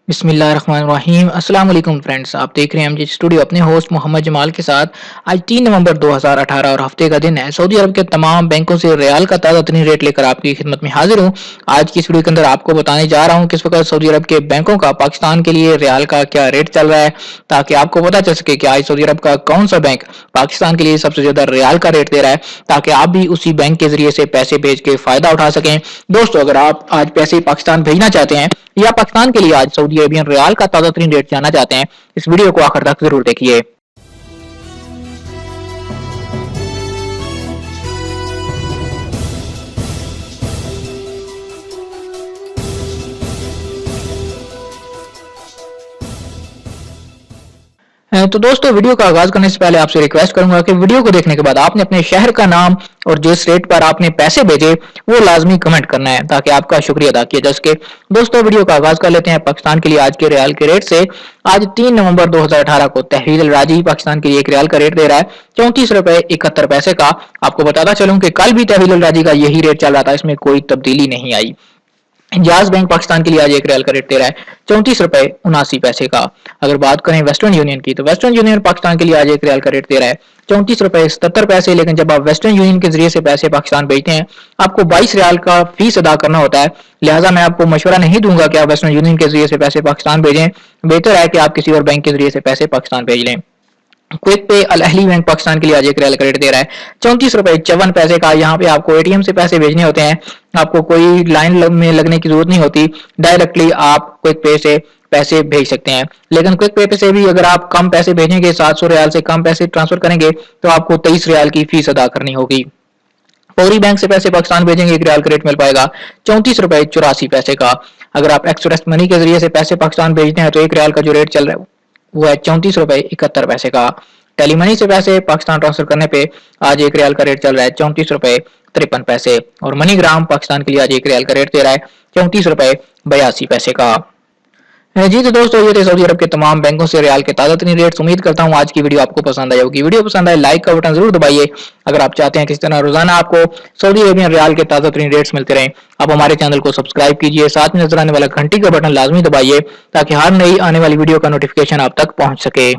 बिस्मिल्लाहिर्रहमानिर्रहीम। अस्सलाम वालेकुम फ्रेंड्स, आप देख रहे हैं एमजे स्टूडियो अपने होस्ट मोहम्मद जमाल के साथ। आज 3 नवंबर 2018 और हफ्ते का दिन है। सऊदी अरब के तमाम बैंकों से रियाल का ताज़ा तरीन रेट लेकर आपकी खिदमत में हाजिर हूँ। आज की इस वीडियो के अंदर आपको बताने जा रहा हूँ किस वक्त सऊदी अरब के बैंकों का पाकिस्तान के लिए रियाल का क्या रेट चल रहा है, ताकि आपको पता चल सके कि आज सऊदी अरब का कौन सा बैंक पाकिस्तान के लिए सबसे ज्यादा रियाल का रेट दे रहा है, ताकि आप भी उसी बैंक के जरिए से पैसे भेज के फायदा उठा सकें। दोस्तों, अगर आप आज पैसे पाकिस्तान भेजना चाहते हैं या पाकिस्तान के लिए आज सऊदी अरेबियन रियाल का ताजा तरीन रेट जानना चाहते हैं, इस वीडियो को आखिर तक जरूर देखिए। तो दोस्तों, वीडियो का आगाज करने से पहले आपसे रिक्वेस्ट करूंगा कि वीडियो को देखने के बाद आपने अपने शहर का नाम और जिस रेट पर आपने पैसे भेजे वो लाजमी कमेंट करना है, ताकि आपका शुक्रिया अदा किया जा सके। दोस्तों, वीडियो का आगाज कर लेते हैं पाकिस्तान के लिए आज के रियाल के रेट से। आज 3 नवंबर 2018 को तहरीर अल राजी पाकिस्तान के लिए एक रियाल का रेट दे रहा है 34 रुपए 71 पैसे का। आपको बताता चलूं कि कल भी तहरीर अल राजी का यही रेट चल रहा था, इसमें कोई तब्दीली नहीं आई। इंजाज बैंक पाकिस्तान के लिए आज एक रियाल का रेट दे रहा है 34 रुपए 79 पैसे का। अगर बात करें वेस्टर्न यूनियन की, तो वेस्टर्न यूनियन पाकिस्तान के लिए आज एक रियाल का रेट दे रहा है 34 रुपए 77 पैसे। लेकिन जब आप वेस्टर्न यूनियन के जरिए से पैसे पाकिस्तान भेजते हैं, आपको 22 रियाल का फीस अदा करना होता है। लिहाजा मैं आपको मशवरा नहीं दूंगा कि आप वेस्टर्न यूनियन के जरिए से पैसे पाकिस्तान भेजें। बेहतर है कि आप किसी और बैंक के जरिए से पैसे पाकिस्तान भेज लें। क्विक पे अल अहली बैंक पाकिस्तान के लिए आज एक रियाल का रेट दे रहा है 34 रुपए 54 पैसे का। यहाँ पे आपको एटीएम से पैसे भेजने होते हैं, आपको कोई लाइन में लगने की जरूरत नहीं होती, डायरेक्टली आप क्विक पे से पैसे भेज सकते हैं। लेकिन क्विक पे से भी अगर आप कम पैसे भेजेंगे, 700 रियाल से कम पैसे ट्रांसफर करेंगे, तो आपको 23 रियाल की फीस अदा करनी होगी। फौरी बैंक से पैसे पाकिस्तान भेजेंगे, एक रियाल का रेट मिल पाएगा 34 रुपए 84 पैसे का। अगर आप एक्सप्रेस मनी के जरिए से पैसे पाकिस्तान भेजते हैं, तो एक रियाल का जो रेट चल रहा है वो है 34 रुपए 71 पैसे का। टेली मनी से पैसे पाकिस्तान ट्रांसफर करने पे आज एक रियाल का रेट चल रहा है 34 रुपए 53 पैसे। और मनीग्राम पाकिस्तान के लिए आज एक रियाल का रेट दे रहा है 34 रुपए 82 पैसे का। जी तो दोस्तों, ये थे सऊदी अरब के तमाम बैंकों से रियाल के ताजा तरीन रेट्स। उम्मीद करता हूँ आज की वीडियो आपको पसंद आई होगी। वीडियो पसंद आए लाइक का बटन जरूर दबाइए। अगर आप चाहते हैं किस तरह रोजाना आपको सऊदी अरेबियन रियाल के ताजा तरीन रेट्स मिलते रहें, आप हमारे चैनल को सब्सक्राइब कीजिए, साथ में नजर आने वाला घंटी का बटन लाजमी दबाइए, ताकि हर नई आने वाली वीडियो का नोटिफिकेशन आप तक पहुंच सके।